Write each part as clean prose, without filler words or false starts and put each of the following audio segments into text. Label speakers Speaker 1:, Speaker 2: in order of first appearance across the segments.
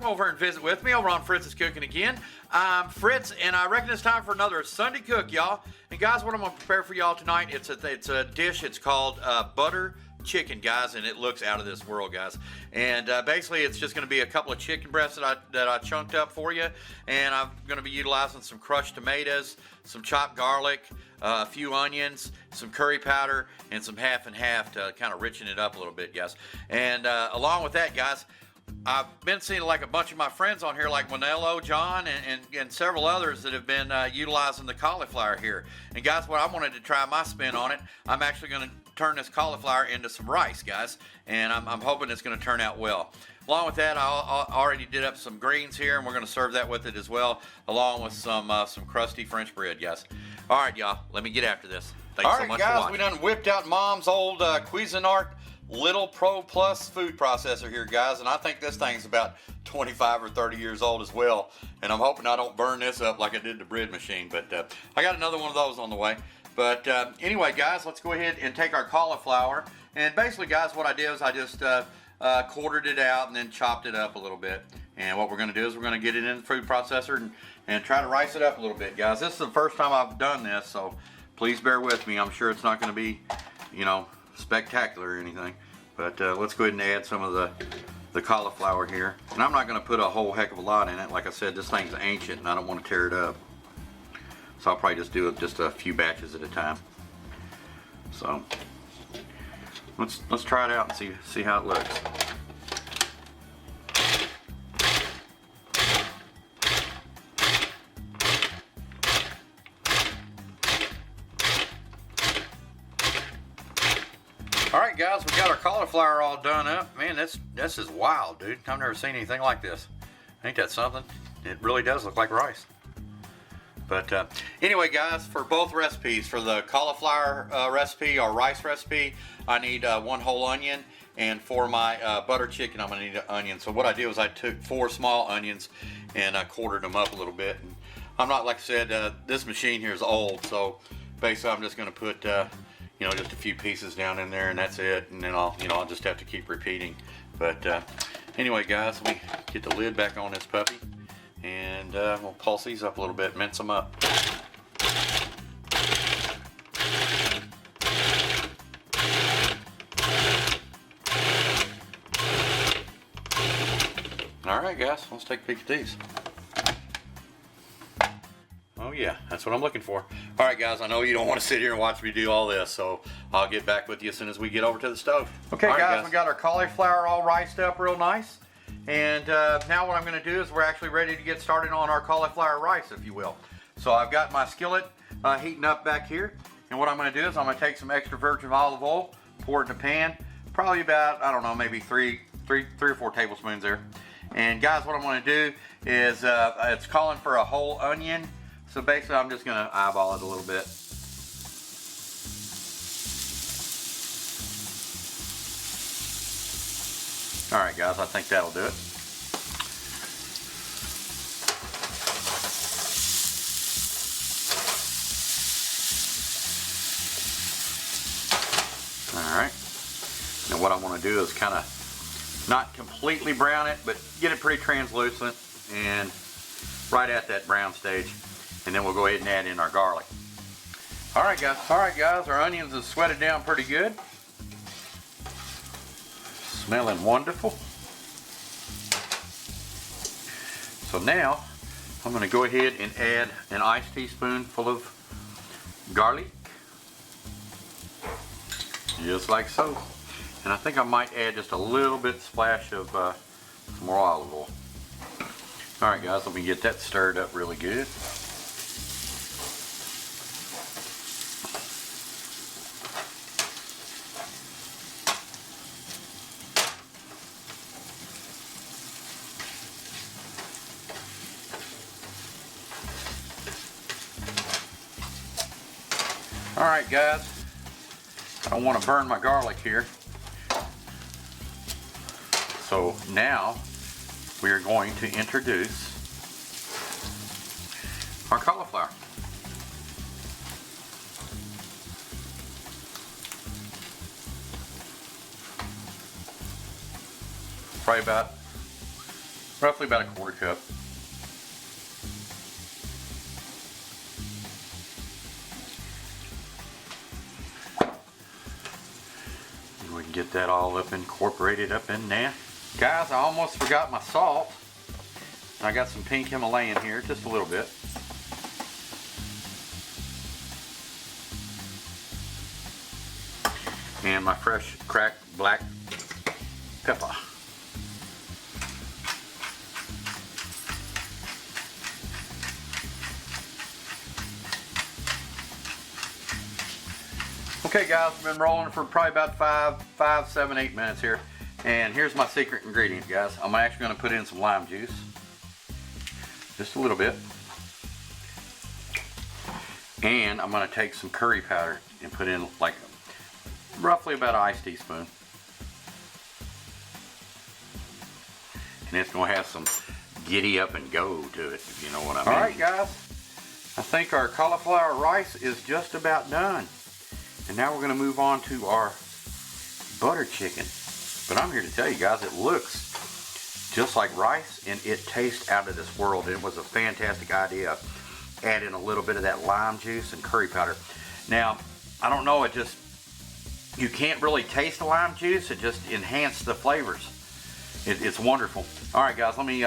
Speaker 1: come over and visit with me over on Fritz's Cooking Again. I'm Fritz, and I reckon it's time for another Sunday cook, y'all. And guys, what I'm gonna prepare for y'all tonight, it's a dish. It's called butter chicken, guys, and it looks out of this world, guys. And basically, it's just gonna be a couple of chicken breasts that I chunked up for you, and I'm gonna be utilizing some crushed tomatoes, some chopped garlic, a few onions, some curry powder, and some half and half to kind of richen it up a little bit, guys. And along with that, guys, I've been seeing like a bunch of my friends on here, like Manello, John, and several others that have been utilizing the cauliflower here. And guys, what I wanted to try my spin on it, I'm actually going to turn this cauliflower into some rice, guys, and I'm hoping it's going to turn out well. Along with that, I already did up some greens here, and we're going to serve that with it as well, along with some crusty French bread, guys. All right, y'all, let me get after this. Thanks so much for watching. All right, guys, we done whipped out Mom's old Cuisinart Little Pro Plus food processor here, guys, and I think this thing's about 25 or 30 years old as well, and I'm hoping I don't burn this up like I did the bread machine, but I got another one of those on the way. But anyway, guys, let's go ahead and take our cauliflower, and basically, guys, what I did is I just quartered it out and then chopped it up a little bit. And what we're going to do is we're going to get it in the food processor and try to rice it up a little bit, guys. This is the first time I've done this, so please bear with me. I'm sure it's not going to be, you know, spectacular or anything, but let's go ahead and add some of the cauliflower here. And I'm not going to put a whole heck of a lot in it. Like I said, this thing's ancient and I don't want to tear it up, so I'll probably just do it just a few batches at a time. So let's try it out and see how it looks. Alright, guys, we got our cauliflower all done up. Man, this is wild, dude. I've never seen anything like this. Ain't that something? It really does look like rice. But anyway, guys, for both recipes, for the cauliflower recipe or rice recipe, I need 1 whole onion, and for my butter chicken, I'm going to need an onion. So what I did was I took 4 small onions and I quartered them up a little bit. And I'm not, like I said, this machine here is old, so basically I'm just going to put you know, just a few pieces down in there, and that's it. And then I'll just have to keep repeating. But anyway, guys, let me get the lid back on this puppy, and we'll pulse these up a little bit, mince them up. All right, guys, let's take a peek at these. Oh yeah, that's what I'm looking for. All right, guys, I know you don't want to sit here and watch me do all this, so I'll get back with you as soon as we get over to the stove. Okay, guys, we got our cauliflower all riced up real nice. And now what I'm going to do is we're actually ready to get started on our cauliflower rice, if you will. So I've got my skillet heating up back here. And what I'm going to do is I'm going to take some extra virgin olive oil, pour it in the pan, probably about, I don't know, maybe three or 4 tablespoons there. And guys, what I'm going to do is it's calling for a whole onion. So basically, I'm just going to eyeball it a little bit. All right, guys, I think that'll do it. All right. Now what I want to do is kind of not completely brown it, but get it pretty translucent and right at that brown stage. And then we'll go ahead and add in our garlic. All right, guys, our onions have sweated down pretty good. Smelling wonderful. So now I'm going to go ahead and add an iced teaspoonful of garlic, just like so. And I think I might add just a little bit splash of some more olive oil. All right, guys, let me get that stirred up really good. Alright, guys, I don't want to burn my garlic here. So now we are going to introduce our cauliflower. Probably about roughly about a quarter cup. We can get that all up incorporated up in there. Guys, I almost forgot my salt. I got some pink Himalayan here, just a little bit. And my fresh cracked black pepper. Okay guys, I've been rolling for probably about 5, 7, 8 minutes here. And here's my secret ingredient, guys. I'm actually going to put in some lime juice. Just a little bit. And I'm going to take some curry powder and put in like roughly about an iced teaspoon. And it's going to have some giddy up and go to it, if you know what I mean. Alright guys, I think our cauliflower rice is just about done. And now we're going to move on to our butter chicken. But I'm here to tell you guys, it looks just like rice and it tastes out of this world. It was a fantastic idea. Add in a little bit of that lime juice and curry powder. Now, I don't know, you can't really taste the lime juice. It just enhanced the flavors. It's wonderful. All right, guys, let me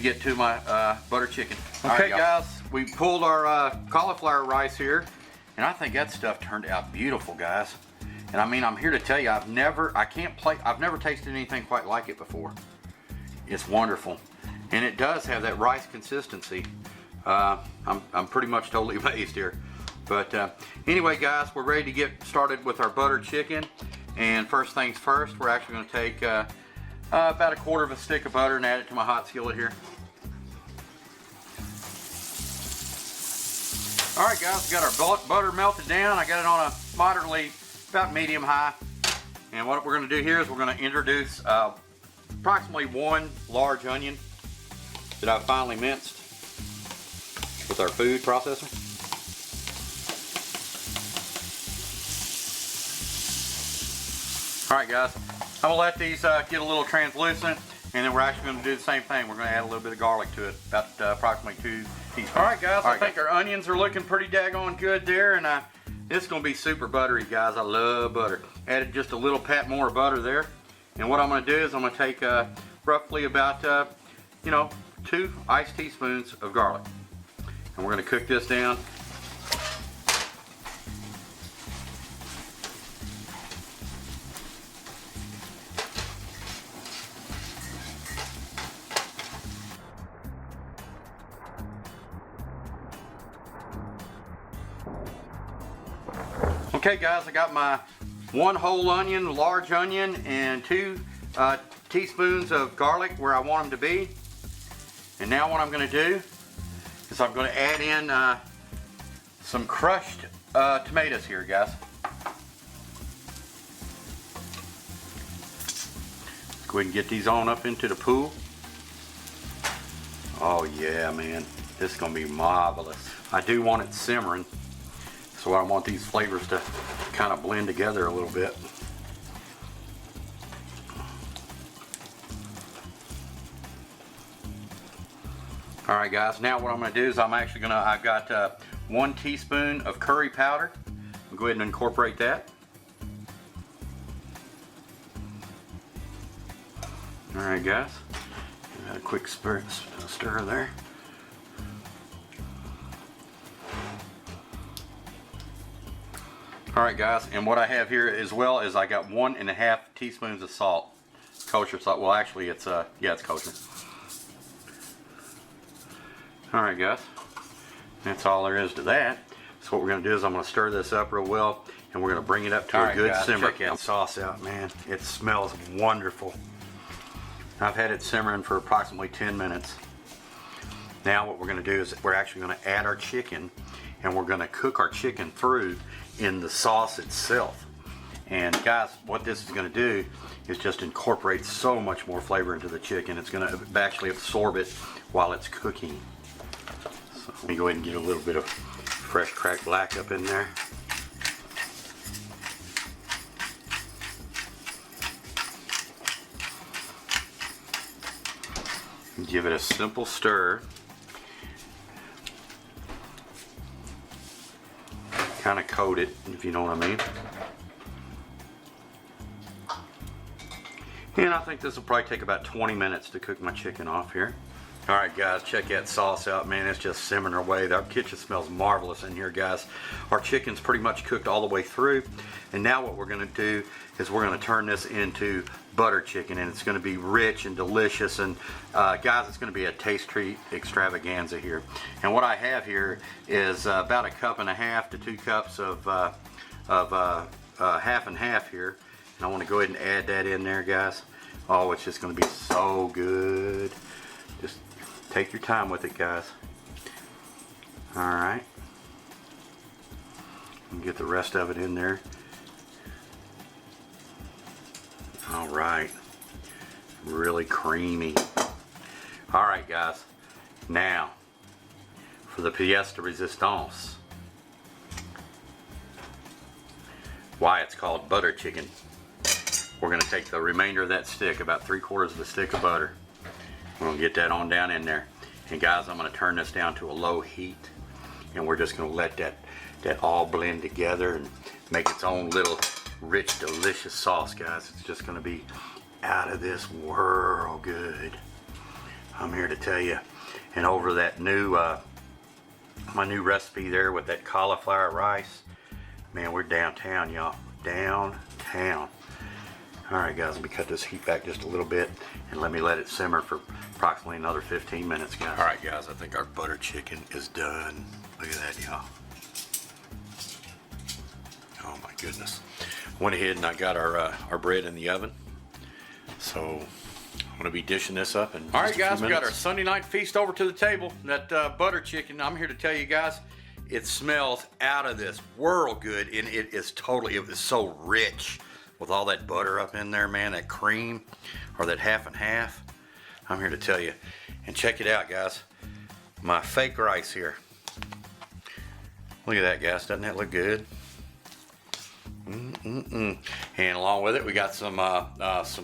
Speaker 1: get to my butter chicken. Okay, guys, we pulled our cauliflower rice here, and I think that stuff turned out beautiful, guys. And I mean, I'm here to tell you, I've never tasted anything quite like it before. It's wonderful, and it does have that rice consistency. I'm pretty much totally amazed here. But anyway, guys, we're ready to get started with our butter chicken. And first things first, we're actually going to take about a quarter of a stick of butter and add it to my hot skillet here. All right, guys, we got our butter melted down. I got it on a moderately, about medium high. And what we're going to do here is we're going to introduce approximately 1 large onion that I've finely minced with our food processor. All right, guys, I'm gonna let these get a little translucent, and then we're actually gonna do the same thing. We're gonna add a little bit of garlic to it, about approximately 2 teaspoons. All right, guys, I think our onions are looking pretty daggone good there, and this is gonna be super buttery, guys. I love butter. Added just a little pat more of butter there, and what I'm gonna do is I'm gonna take roughly about 2 iced teaspoons of garlic, and we're gonna cook this down. Okay, guys, I got my 1 whole onion, large onion, and 2 teaspoons of garlic where I want them to be. And now what I'm going to do is I'm going to add in some crushed tomatoes here, guys. Let's go ahead and get these on up into the pool. Oh yeah, man, this is going to be marvelous. I do want it simmering. So I want these flavors to kind of blend together a little bit. All right, guys, now what I'm gonna do is I've got 1 teaspoon of curry powder. I'll go ahead and incorporate that. All right, guys, got a quick stir there. All right, guys, and what I have here as well is I got 1.5 teaspoons of salt, kosher salt. Well, actually, it's it's kosher. All right, guys, that's all there is to that. So what we're gonna do is I'm gonna stir this up real well, and we're gonna bring it up to a good simmer. Check that sauce out, man. It smells wonderful. I've had it simmering for approximately 10 minutes. Now what we're gonna do is we're actually gonna add our chicken, and we're gonna cook our chicken through in the sauce itself. And guys, what this is going to do is just incorporate so much more flavor into the chicken. It's going to actually absorb it while it's cooking. So let me go ahead and get a little bit of fresh cracked black up in there. Give it a simple stir. Kind of coat it, if you know what I mean. And I think this will probably take about 20 minutes to cook my chicken off here. All right, guys, check that sauce out, man. It's just simmering away. Our kitchen smells marvelous in here, guys. Our chicken's pretty much cooked all the way through. And now what we're gonna do is we're gonna turn this into butter chicken, and it's gonna be rich and delicious. And guys, it's gonna be a taste treat extravaganza here. And what I have here is about 1.5 to 2 cups of half and half here. And I wanna go ahead and add that in there, guys. Oh, it's just gonna be so good. Just take your time with it, guys. All right. And get the rest of it in there. All right. Really creamy. All right, guys. Now, for the pièce de résistance. Why it's called butter chicken. We're gonna take the remainder of that stick, about 3/4 of a stick of butter. We're gonna get that on down in there. And guys, I'm gonna turn this down to a low heat, and we're just gonna let that all blend together and make its own little rich, delicious sauce, guys. It's just gonna be out of this world good. I'm here to tell you. And over that new, my new recipe there with that cauliflower rice, man, we're downtown, y'all. Downtown. All right, guys, let me cut this heat back just a little bit and let me let it simmer for approximately another 15 minutes, guys. All right, guys, I think our butter chicken is done. Look at that, y'all. Oh my goodness. Went ahead and I got our bread in the oven. So I'm gonna be dishing this up in all right, guys, we got our Sunday night feast over to the table. That butter chicken, I'm here to tell you guys, it smells out of this world good, and it is so rich. With all that butter up in there, man, that cream, or that half and half. I'm here to tell you. And check it out, guys. My fake rice here. Look at that, guys. Doesn't that look good? And along with it, we got some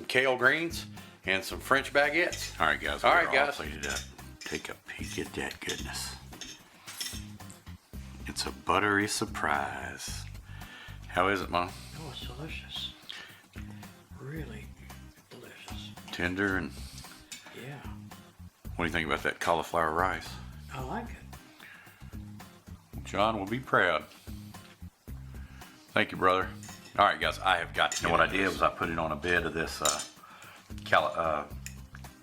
Speaker 1: kale greens and some French baguettes. All right, guys. All right, guys. Plated up. Take a peek at that goodness. It's a buttery surprise. How is it, Mom?
Speaker 2: Oh, it's delicious. Really delicious.
Speaker 1: Tender and...
Speaker 2: Yeah.
Speaker 1: What do you think about that cauliflower rice?
Speaker 2: I like it.
Speaker 1: John will be proud. Thank you, brother. All right, guys, I have got to. And what I did was I put it on a bed of this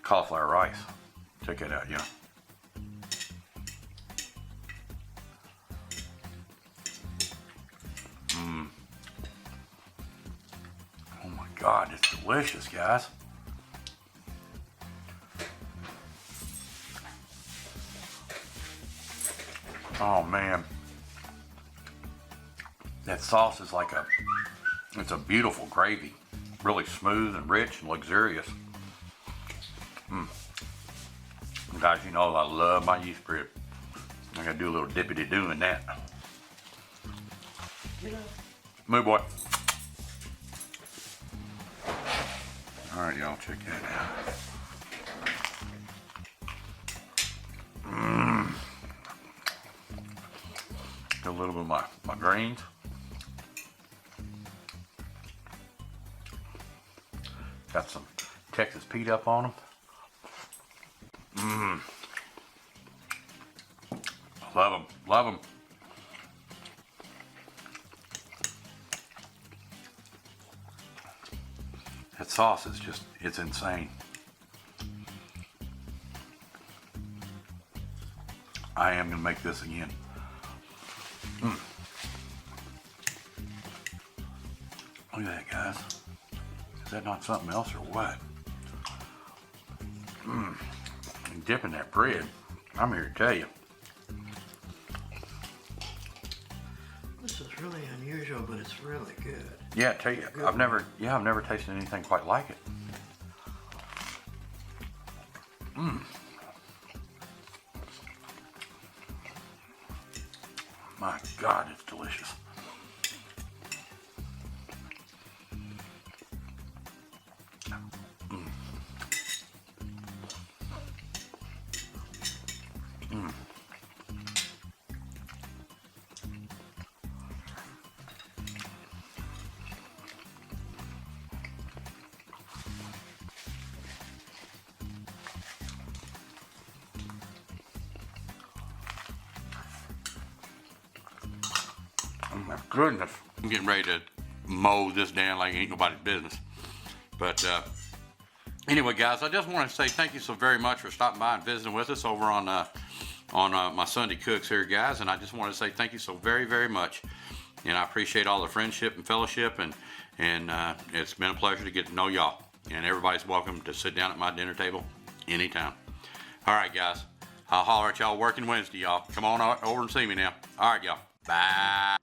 Speaker 1: cauliflower rice. Check that out, yeah. God, it's delicious, guys. Oh man, that sauce is like it's a beautiful gravy, really smooth and rich and luxurious. Guys, you know I love my yeast bread. I gotta do a little dippity-doo in that. Move, boy. All right, y'all, check that out. Got a little bit of my greens. Got some Texas Pete up on them. Love them, love them. That sauce is just, it's insane. I am gonna make this again. Look at that, guys. Is that not something else or what? And dipping that bread, I'm here to tell you.
Speaker 2: This is really unusual, but it's really good.
Speaker 1: Yeah, I tell you, I've never tasted anything quite like it. My God, it's delicious. my goodness. I'm getting ready to mow this down like it ain't nobody's business. But anyway, guys, I just want to say thank you so very much for stopping by and visiting with us over on my Sunday Cooks here, guys. And I just want to say thank you so very, very much. And I appreciate all the friendship and fellowship, and it's been a pleasure to get to know y'all. And everybody's welcome to sit down at my dinner table anytime. All right, guys. I'll holler at y'all working Wednesday, y'all. Come on over and see me now. All right, y'all. Bye.